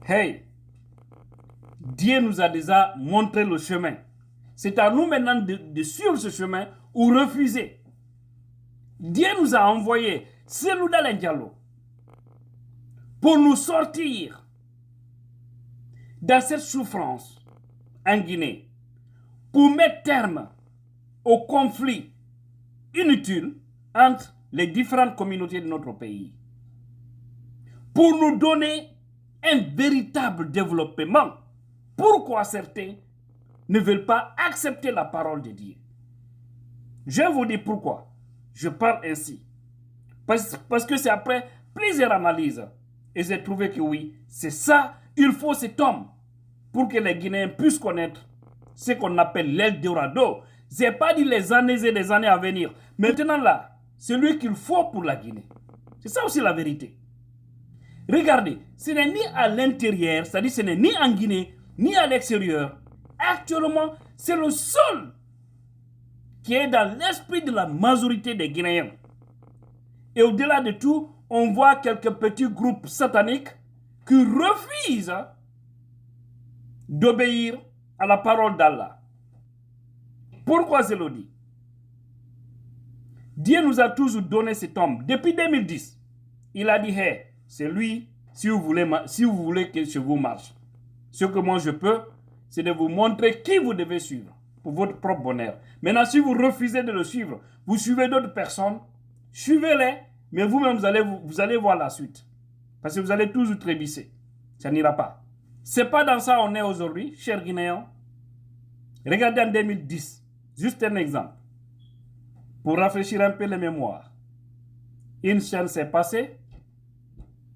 Hey, Dieu nous a déjà montré le chemin. C'est à nous maintenant de suivre ce chemin ou refuser. Dieu nous a envoyé Cellou Dalein Diallo pour nous sortir dans cette souffrance en Guinée, pour mettre terme au conflit inutile entre les différentes communautés de notre pays, pour nous donner un véritable développement. Pourquoi certains ne veulent pas accepter la parole de Dieu? Je vais vous dire pourquoi je parle ainsi. Parce que c'est après plusieurs analyses. Et j'ai trouvé que oui, c'est ça, il faut cet homme pour que les Guinéens puissent connaître ce qu'on appelle l'Eldorado. Je n'ai pas dit les années et les années à venir. Maintenant là, c'est lui qu'il faut pour la Guinée. C'est ça aussi la vérité. Regardez, ce n'est ni à l'intérieur, c'est-à-dire ce n'est ni en Guinée, ni à l'extérieur. Actuellement, c'est le seul qui est dans l'esprit de la majorité des Guinéens. Et au-delà de tout, on voit quelques petits groupes sataniques qui refusent d'obéir à la parole d'Allah. Pourquoi je le dis? Dieu nous a toujours donné cet homme. Depuis 2010, il a dit, hey, c'est lui, si vous voulez que je vous marche. Ce que moi je peux, c'est de vous montrer qui vous devez suivre pour votre propre bonheur. Maintenant, si vous refusez de le suivre, vous suivez d'autres personnes, suivez-les, mais vous-même, vous allez voir la suite. Parce que vous allez toujours trébucher. Ça n'ira pas. Ce n'est pas dans ça qu'on est aujourd'hui, chers Guinéens. Regardez en 2010, juste un exemple. Pour rafraîchir un peu les mémoires. Une chaîne s'est passée.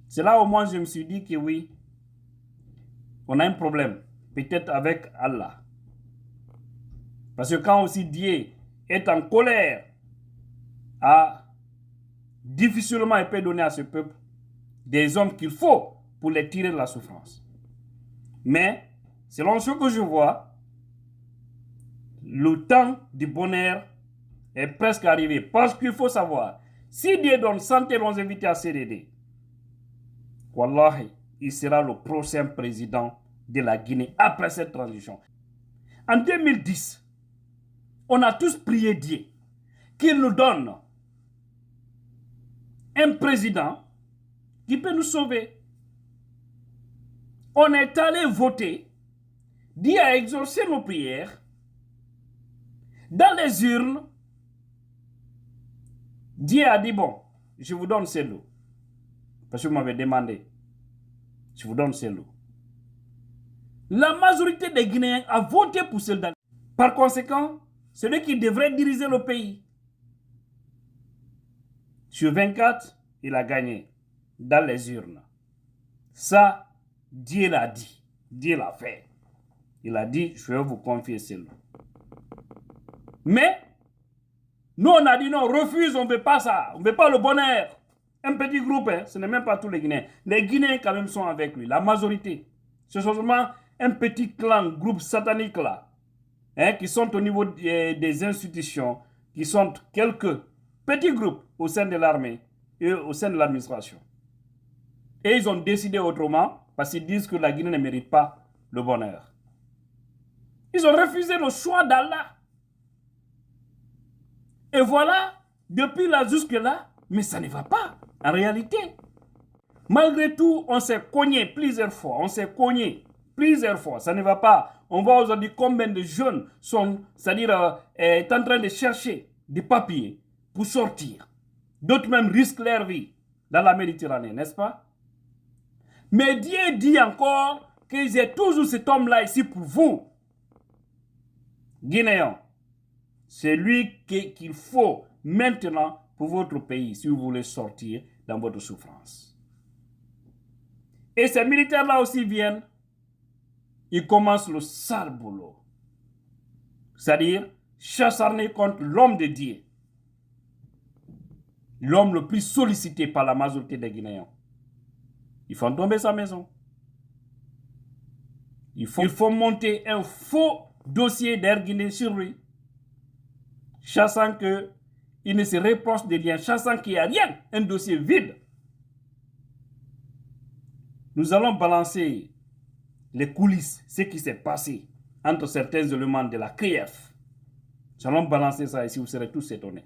C'est là au moins je me suis dit que oui, on a un problème. Peut-être avec Allah. Parce que quand aussi Dieu est en colère, difficilement il peut donner à ce peuple des hommes qu'il faut pour les tirer de la souffrance. Mais, selon ce que je vois, le temps du bonheur est presque arrivé. Parce qu'il faut savoir, si Dieu donne santé et longévité à CDD, Wallahi, il sera le prochain président de la Guinée après cette transition. En 2010, on a tous prié Dieu qu'il nous donne un président qui peut nous sauver. On est allé voter, Dieu a exaucé nos prières. Dans les urnes, Dieu a dit, bon, je vous donne Cellou. Parce que vous m'avez demandé. Je vous donne Cellou. La majorité des Guinéens a voté pour Cellou. Par conséquent, celui qui devrait diriger le pays. Sur 24, il a gagné dans les urnes. Ça, Dieu l'a dit. Dieu l'a fait. Il a dit, je vais vous confier Cellou. Mais, nous on a dit non, refuse, on ne veut pas ça. On ne veut pas le bonheur. Un petit groupe, hein, ce n'est même pas tous les Guinéens. Les Guinéens quand même sont avec lui, la majorité. C'est seulement un petit clan, groupe satanique là, hein, qui sont au niveau des institutions, qui sont quelques petits groupes au sein de l'armée et au sein de l'administration. Et ils ont décidé autrement parce qu'ils disent que la Guinée ne mérite pas le bonheur. Ils ont refusé le choix d'Allah. Et voilà, depuis là jusque-là, mais ça ne va pas, en réalité. Malgré tout, on s'est cogné plusieurs fois, ça ne va pas. On voit aujourd'hui combien de jeunes sont, c'est-à-dire, est en train de chercher des papiers pour sortir. D'autres même risquent leur vie dans la Méditerranée, n'est-ce pas? Mais Dieu dit encore que j'ai toujours cet homme-là ici pour vous. Guinéens, c'est lui qu'il faut maintenant pour votre pays si vous voulez sortir dans votre souffrance. Et ces militaires-là aussi viennent, ils commencent le sale boulot. C'est-à-dire, s'acharner contre l'homme de Dieu. L'homme le plus sollicité par la majorité des Guinéens. Ils font tomber sa maison. Il faut monter un faux dossier d'Air Guinée sur lui. Chassant qu'il ne se reproche de rien, chassant qu'il n'y a rien, un dossier vide. Nous allons balancer les coulisses, ce qui s'est passé entre certains éléments de la CRIEF. Nous allons balancer ça ici, vous serez tous étonnés.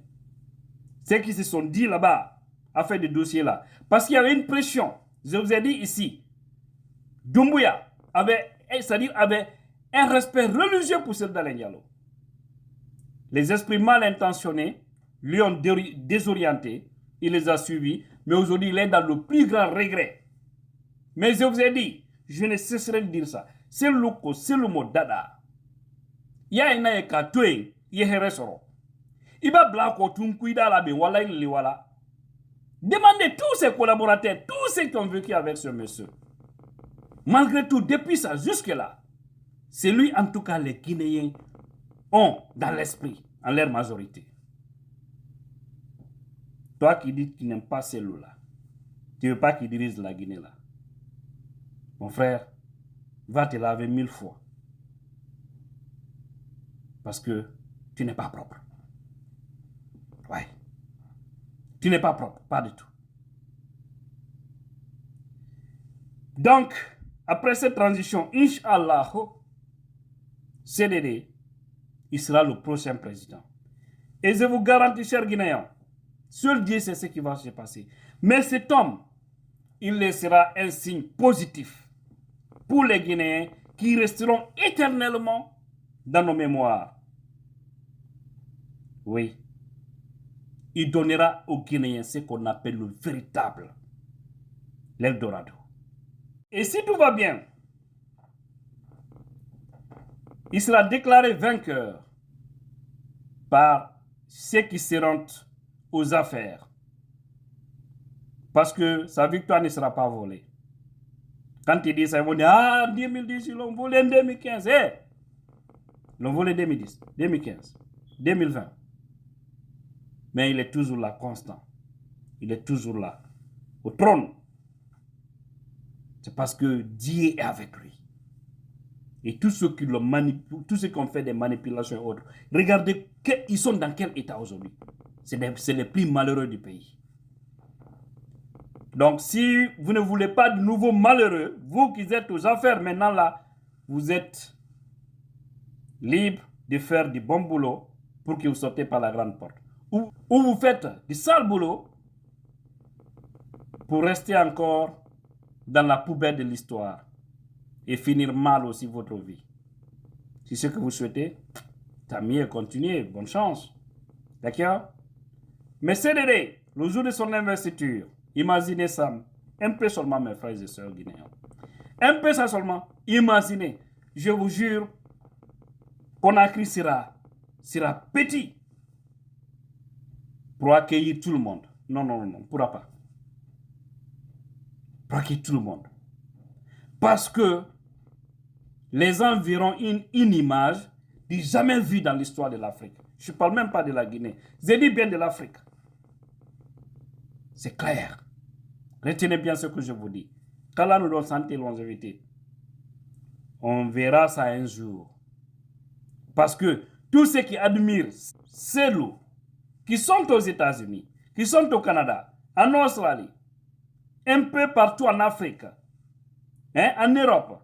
Ceux qui se sont dit là-bas, à faire des dossiers-là, parce qu'il y avait une pression. Je vous ai dit ici, Doumbouya avait, c'est-à-dire avait un respect religieux pour Cellou Dalein Diallo. Les esprits mal intentionnés lui ont désorienté, il les a suivis, mais aujourd'hui il est dans le plus grand regret. Mais je vous ai dit, je ne cesserai de dire ça. C'est le mot dada. Il y a un écatoé, il y a un restaurant. Il va blanco tunkuida la be wala il wala. Demandez tous ses collaborateurs, tous ceux qui ont vécu avec ce monsieur. Malgré tout, depuis ça jusque-là, c'est lui en tout cas les Guinéens ont dans l'esprit, en leur majorité. Toi qui dis que tu n'aimes pas celui-là, tu ne veux pas qu'il dirige la Guinée là. Mon frère, va te laver 1000 fois. Parce que tu n'es pas propre. Ouais. Tu n'es pas propre, pas du tout. Donc, après cette transition, Inch'Allah, CDD, il sera le prochain président. Et je vous garantis, chers Guinéens, seul Dieu sait ce qui va se passer. Mais cet homme, il laissera un signe positif pour les Guinéens qui resteront éternellement dans nos mémoires. Oui. Il donnera aux Guinéens ce qu'on appelle le véritable l'Eldorado. Et si tout va bien, il sera déclaré vainqueur par ceux qui se rendent aux affaires. Parce que sa victoire ne sera pas volée. Quand il dit ça, ils vont dire, ah, 2010, ils l'ont volé en 2015. Ils l'ont volé en 2010, 2015, 2020. Mais il est toujours là, constant. Il est toujours là, au trône. C'est parce que Dieu est avec lui. Et tous ceux qui le manipulent, tous ceux qui ont fait des manipulations et autres, regardez ils sont dans quel état aujourd'hui. C'est les plus malheureux du pays. Donc si vous ne voulez pas de nouveaux malheureux, vous qui êtes aux affaires maintenant là, vous êtes libre de faire du bon boulot pour que vous sortez par la grande porte. Ou vous faites du sale boulot pour rester encore dans la poubelle de l'histoire et finir mal aussi votre vie. Si c'est ce que vous souhaitez, tant mieux, continuez, bonne chance. D'accord? Mais CDD, le jour de son investiture, imaginez ça, un peu seulement mes frères et sœurs guinéens. Un peu ça seulement, imaginez, je vous jure, Conakry sera petit pour accueillir tout le monde. Non, on ne pourra pas. Pour accueillir tout le monde. Parce que les gens verront une image du jamais vue dans l'histoire de l'Afrique. Je ne parle même pas de la Guinée. Je dis bien de l'Afrique. C'est clair. Retenez bien ce que je vous dis. Quand là nous donne santé et longévité, on verra ça un jour. Parce que tous ceux qui admirent ces loups, qui sont aux États-Unis, qui sont au Canada, en Australie, un peu partout en Afrique, en Europe,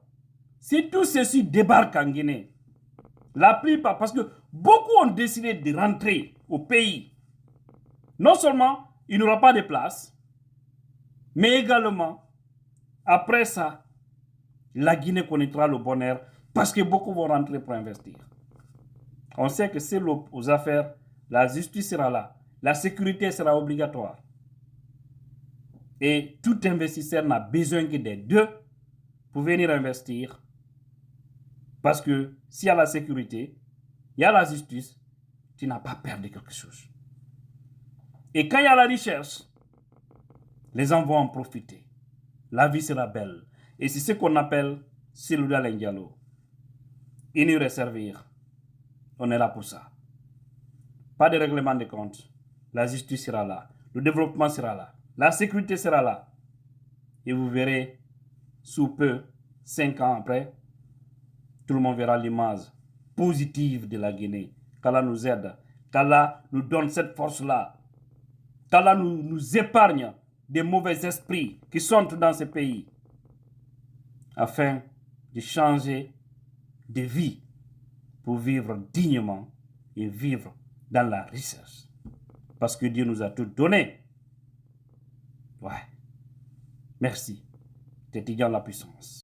si tout ceci débarque en Guinée, la plupart, parce que beaucoup ont décidé de rentrer au pays, non seulement il n'y aura pas de place, mais également, après ça, la Guinée connaîtra le bonheur parce que beaucoup vont rentrer pour investir. On sait que c'est aux affaires, la justice sera là, la sécurité sera obligatoire. Et tout investisseur n'a besoin que des deux pour venir investir. Parce que s'il y a la sécurité, il y a la justice, tu n'as pas peur de quelque chose. Et quand il y a la recherche, les gens vont en profiter. La vie sera belle. Et c'est ce qu'on appelle Cellou Dalein Diallo. Unir et servir. On est là pour ça. Pas de règlement de compte. La justice sera là. Le développement sera là. La sécurité sera là. Et vous verrez, sous peu, 5 ans après, tout le monde verra l'image positive de la Guinée. Qu'Allah nous aide. Qu'Allah nous donne cette force-là. Qu'Allah nous épargne des mauvais esprits qui sont dans ce pays. Afin de changer de vie pour vivre dignement et vivre dans la richesse. Parce que Dieu nous a tout donné. Ouais. Merci. T'es étudiant la puissance.